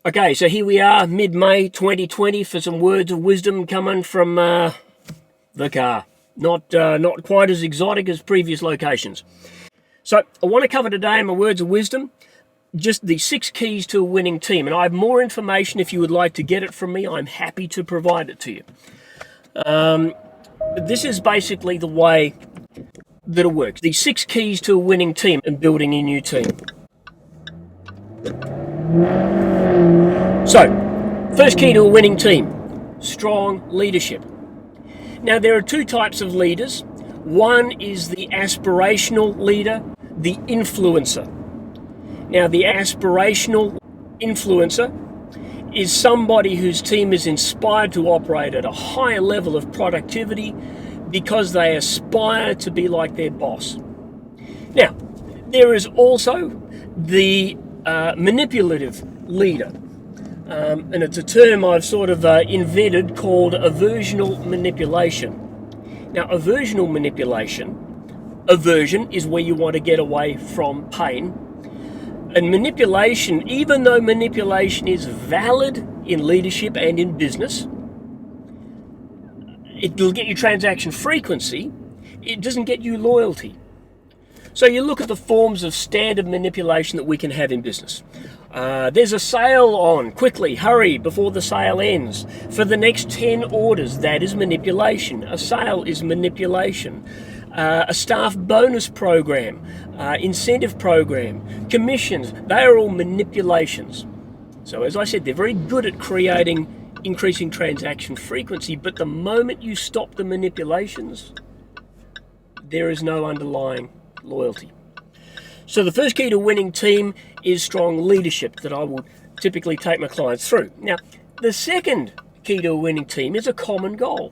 Okay, so here we are, mid-May 2020, for some words of wisdom coming from the car. Not quite as exotic as previous locations. So I want to cover today in my words of wisdom just the 6 keys to a winning team. And I have more information if you would like to get it from me. I'm happy to provide it to you. This is basically the way that it works. The 6 keys to a winning team and building a new team. So, first key to a winning team, strong leadership. Now, there are 2 types of leaders. One is the aspirational leader, the influencer. Now, the aspirational influencer is somebody whose team is inspired to operate at a higher level of productivity because they aspire to be like their boss. Now, there is also the manipulative leader. And it's a term I've sort of invented called aversional manipulation. Now, aversional manipulation, aversion is where you want to get away from pain. And manipulation, even though manipulation is valid in leadership and in business, it will get you transaction frequency, it doesn't get you loyalty. So you look at the forms of standard manipulation that we can have in business. There's a sale on, quickly, hurry before the sale ends. For the next 10 orders, that is manipulation. A sale is manipulation. A staff bonus program, incentive program, commissions, they are all manipulations. So as I said, they're very good at creating increasing transaction frequency, but the moment you stop the manipulations, there is no underlying loyalty. So the first key to a winning team is strong leadership that I will typically take my clients through. Now, the second key to a winning team is a common goal.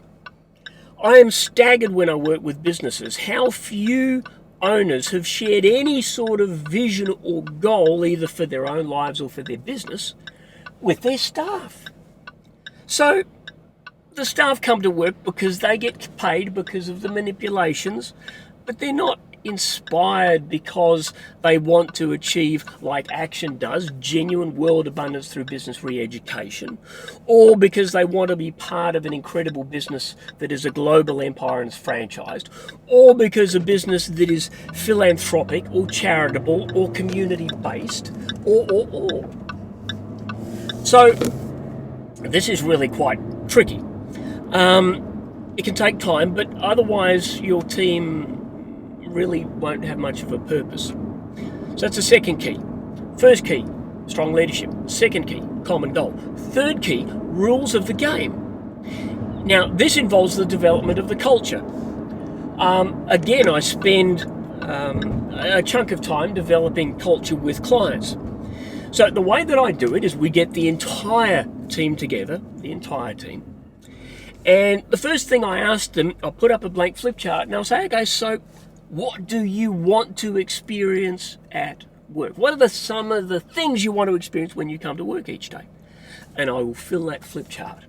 I am staggered when I work with businesses how few owners have shared any sort of vision or goal, either for their own lives or for their business, with their staff. So the staff come to work because they get paid because of the manipulations, but they're not inspired because they want to achieve, like Action does, genuine world abundance through business re-education, or because they want to be part of an incredible business that is a global empire and is franchised, or because a business that is philanthropic or charitable or community-based, or. So this is really quite tricky. It can take time, but otherwise your team really won't have much of a purpose. So that's the second key. First key, strong leadership. Second key, common goal. Third key, rules of the game. Now, this involves the development of the culture. Again, I spend a chunk of time developing culture with clients. So the way that I do it is we get the entire team together, and the first thing I ask them, I'll put up a blank flip chart and I'll say, okay, so what do you want to experience at work? What are some of the things you want to experience when you come to work each day? And I will fill that flip chart.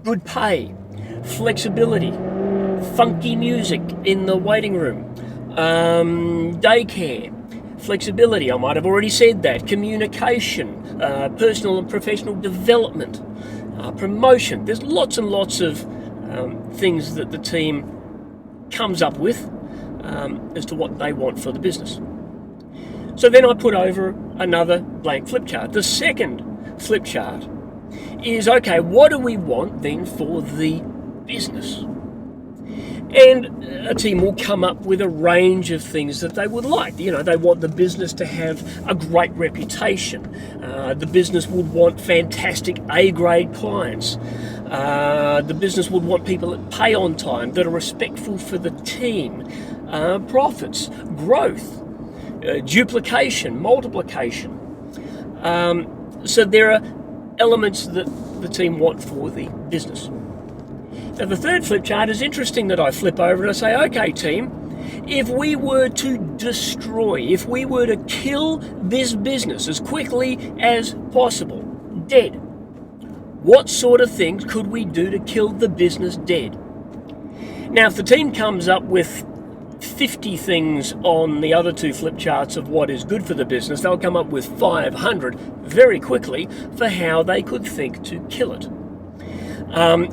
Good pay, flexibility, funky music in the waiting room, daycare, flexibility, I might have already said that, communication, personal and professional development, promotion. There's lots and lots of things that the team comes up with as to what they want for the business. So then I put over another blank flip chart. The second flip chart is, okay, what do we want then for the business? And a team will come up with a range of things that they would like. You know, they want the business to have a great reputation. The business would want fantastic A-grade clients. The business would want people that pay on time, that are respectful for the team, profits, growth, duplication, multiplication. So there are elements that the team want for the business. Now, the third flip chart is interesting that I flip over and I say, okay, team, if we were to destroy, if we were to kill this business as quickly as possible, dead, What sort of things could we do to kill the business dead? Now, if the team comes up with 50 things on the other two flip charts of what is good for the business, they'll come up with 500 very quickly for how they could think to kill it.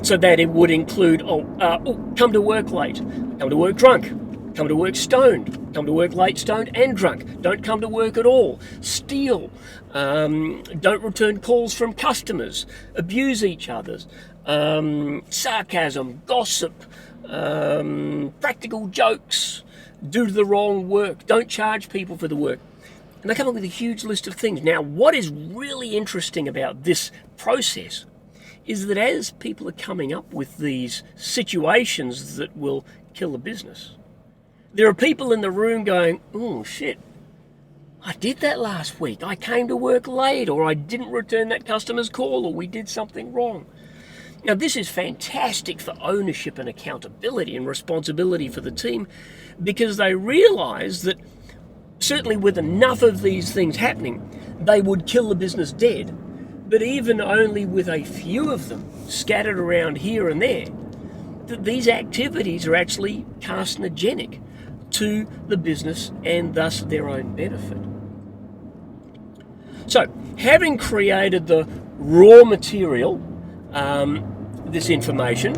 So that it would include, come to work late, come to work drunk, come to work stoned, come to work late, stoned and drunk, don't come to work at all, steal, don't return calls from customers, abuse each other, sarcasm, gossip, practical jokes, do the wrong work, don't charge people for the work. And they come up with a huge list of things. Now, what is really interesting about this process is that as people are coming up with these situations that will kill a business, there are people in the room going, oh shit, I did that last week. I came to work late, or I didn't return that customer's call, or we did something wrong. Now, this is fantastic for ownership and accountability and responsibility for the team, because they realise that certainly with enough of these things happening, they would kill the business dead. But even only with a few of them scattered around here and there, that these activities are actually carcinogenic to the business and thus their own benefit. So, having created the raw material, this information,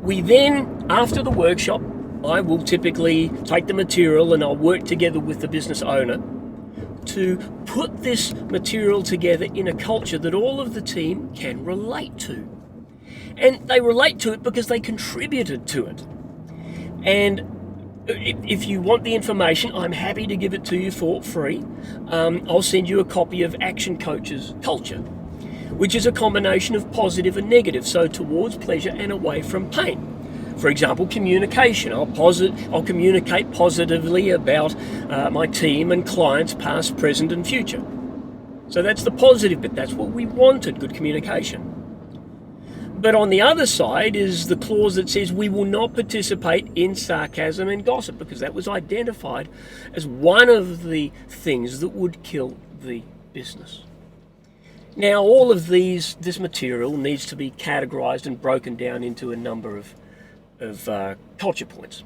we then, after the workshop, I will typically take the material and I'll work together with the business owner to put this material together in a culture that all of the team can relate to. And they relate to it because they contributed to it. And if you want the information, I'm happy to give it to you for free. I'll send you a copy of Action Coach's Culture, which is a combination of positive and negative, so towards pleasure and away from pain. For example, communication. I'll communicate positively about my team and clients, past, present, and future. So that's the positive bit. That's what we wanted, good communication. But on the other side is the clause that says we will not participate in sarcasm and gossip, because that was identified as one of the things that would kill the business. Now, all of this material needs to be categorized and broken down into a number of culture points.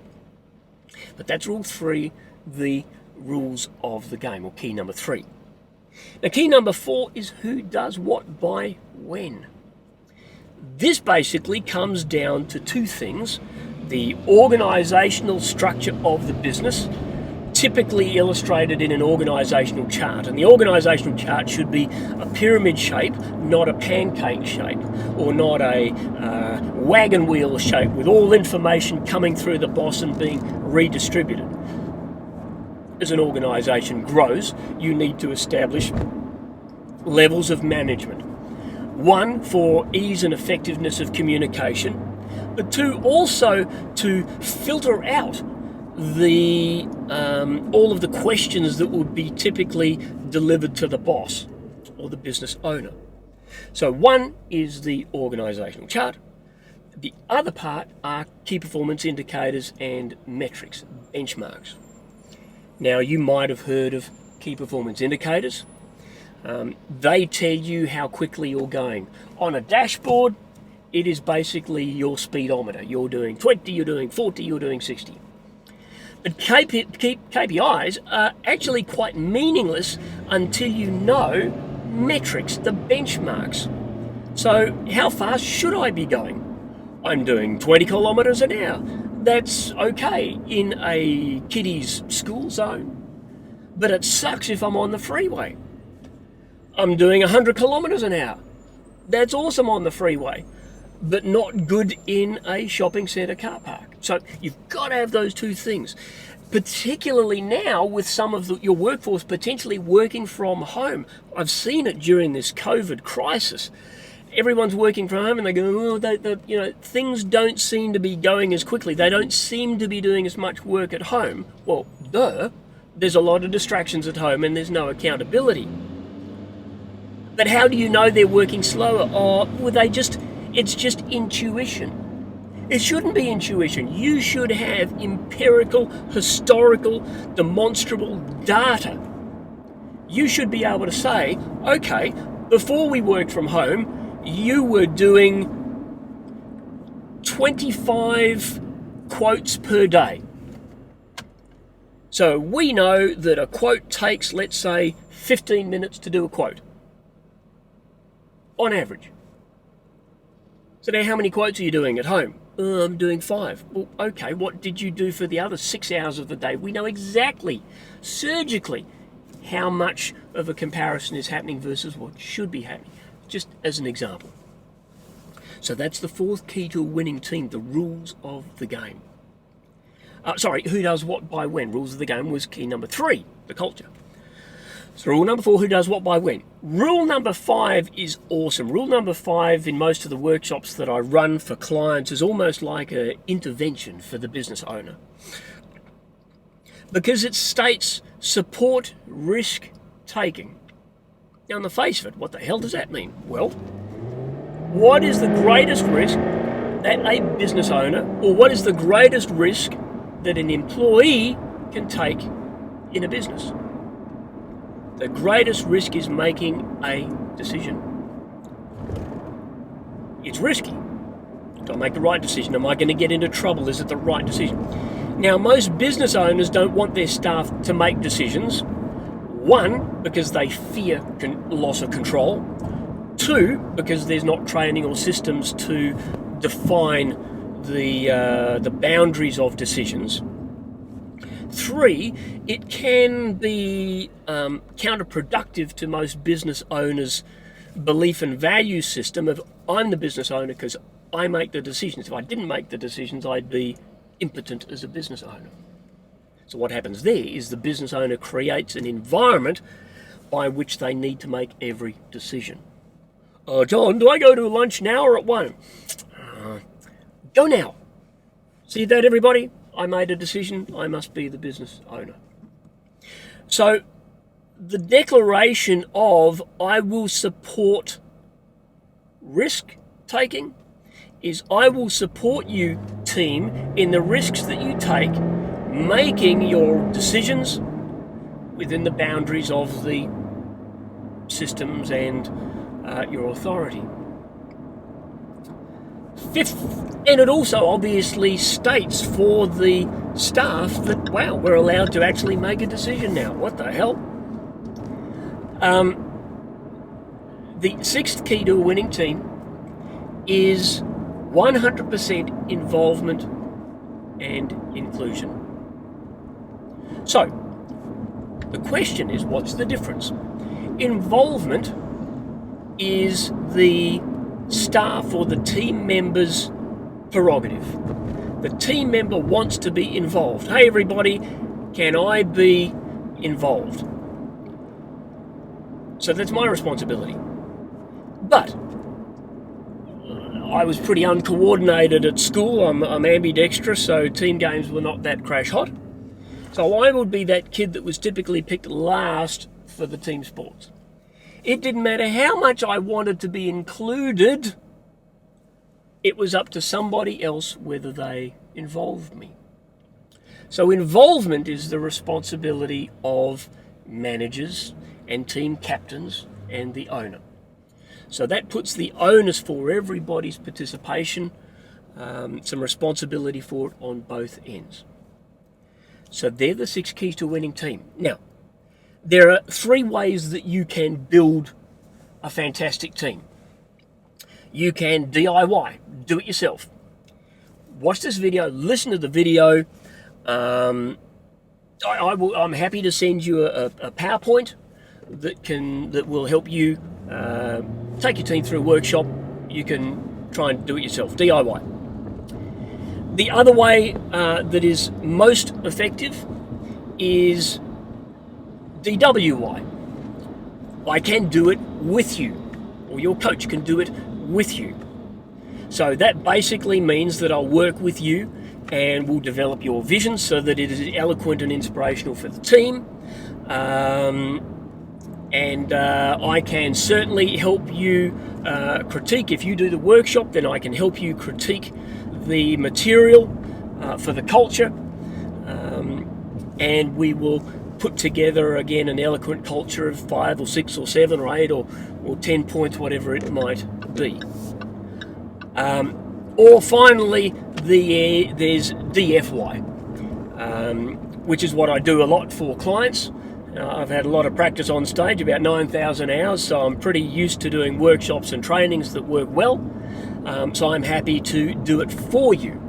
But that's rule 3, the rules of the game, or key number 3. Now, key number 4 is who does what by when. This basically comes down to two things: the organizational structure of the business, typically illustrated in an organizational chart. And the organizational chart should be a pyramid shape, not a pancake shape, or not a wagon wheel shape with all information coming through the boss and being redistributed. As an organization grows, you need to establish levels of management. 1, for ease and effectiveness of communication, but 2, also to filter out the all of the questions that would be typically delivered to the boss or the business owner. So 1 is the organizational chart. The other part are key performance indicators and metrics, benchmarks. Now, you might have heard of key performance indicators. They tell you how quickly you're going. On a dashboard, it is basically your speedometer. You're doing 20, you're doing 40, you're doing 60. But KPIs are actually quite meaningless until you know metrics, the benchmarks. So how fast should I be going? I'm doing 20 kilometres an hour. That's okay in a kiddies school zone, but it sucks if I'm on the freeway. I'm doing 100 kilometres an hour. That's awesome on the freeway, but not good in a shopping centre car park. So you've got to have those two things, particularly now with some of your workforce potentially working from home. I've seen it during this COVID crisis. Everyone's working from home and they go, things don't seem to be going as quickly. They don't seem to be doing as much work at home. Well, there's a lot of distractions at home and there's no accountability. But how do you know they're working slower? Or it's just intuition. It shouldn't be intuition. You should have empirical, historical, demonstrable data. You should be able to say, okay, before we worked from home, you were doing 25 quotes per day. So we know that a quote takes, let's say, 15 minutes to do a quote, on average. So now how many quotes are you doing at home? I'm doing 5. Well, okay, what did you do for the other 6 hours of the day? We know exactly, surgically, how much of a comparison is happening versus what should be happening, just as an example. So that's the fourth key to a winning team, the rules of the game. Who does what by when? Rules of the game was key number 3, the culture. So rule number 4, who does what by when? Rule number 5 is awesome. Rule number 5 in most of the workshops that I run for clients is almost like an intervention for the business owner. Because it states support risk taking. Now on the face of it, what the hell does that mean? Well, what is the greatest risk that a business owner, or what is the greatest risk that an employee can take in a business? The greatest risk is making a decision. It's risky. Do I make the right decision? Am I going to get into trouble? Is it the right decision? Now, most business owners don't want their staff to make decisions. 1, because they fear loss of control. 2, because there's not training or systems to define the boundaries of decisions. 3, it can be counterproductive to most business owners' belief and value system of I'm the business owner because I make the decisions. If I didn't make the decisions, I'd be impotent as a business owner. So what happens there is the business owner creates an environment by which they need to make every decision. John, do I go to lunch now or at 1? Go now. See that, everybody? I made a decision. I must be the business owner. So the declaration of I will support risk taking is I will support you, team, in the risks that you take, making your decisions within the boundaries of the systems and your authority. 5th, and it also obviously states for the staff that, wow, we're allowed to actually make a decision now. What the hell? The 6th key to a winning team is 100% involvement and inclusion. So, the question is, what's the difference? Involvement is the staff or the team member's prerogative. The team member wants to be involved. Hey everybody, can I be involved? So that's my responsibility. But I was pretty uncoordinated at school. I'm ambidextrous, so team games were not that crash hot. So I would be that kid that was typically picked last for the team sports. It didn't matter how much I wanted to be included, it was up to somebody else whether they involved me. So involvement is the responsibility of managers and team captains and the owner. So that puts the onus for everybody's participation, some responsibility for it on both ends. So they're the 6 keys to a winning team. Now, there are 3 ways that you can build a fantastic team. You can DIY, do it yourself. Watch this video, listen to the video. I'm happy to send you a PowerPoint that will help you take your team through a workshop. You can try and do it yourself, DIY. The other way that is most effective is DWY. I can do it with you, or your coach can do it with you. So that basically means that I'll work with you and we'll develop your vision so that it is eloquent and inspirational for the team. And I can certainly help you critique. If you do the workshop, then I can help you critique the material for the culture. And we will put together again an eloquent culture of 5 or 6 or 7 or 8 or or 10 points, whatever it might be. Or finally, there's DFY, which is what I do a lot for clients. I've had a lot of practice on stage, about 9,000 hours, so I'm pretty used to doing workshops and trainings that work well. So I'm happy to do it for you.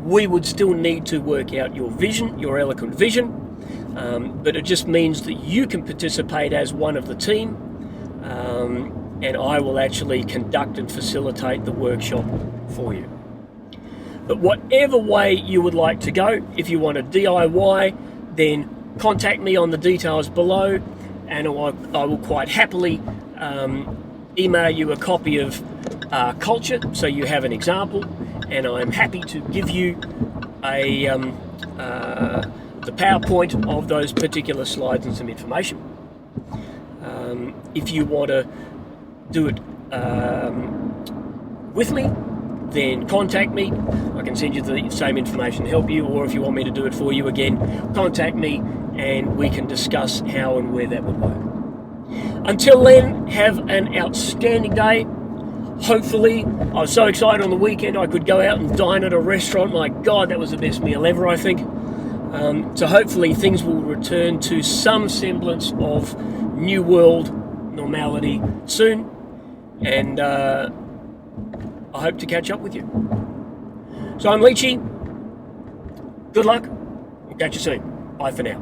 We would still need to work out your vision, your eloquent vision, but it just means that you can participate as one of the team, and I will actually conduct and facilitate the workshop for you. But whatever way you would like to go, if you want a DIY, then contact me on the details below, and I will quite happily email you a copy of Culture so you have an example, and I'm happy to give you the PowerPoint of those particular slides and some information. If you want to do it with me, then contact me. I can send you the same information to help you, or if you want me to do it for you again, contact me and we can discuss how and where that would work. Until then, have an outstanding day. Hopefully, I was so excited on the weekend I could go out and dine at a restaurant. My God, that was the best meal ever, I think. So hopefully things will return to some semblance of new world normality soon, and I hope to catch up with you. So I'm Leachy. Good luck. We'll catch you soon. Bye for now.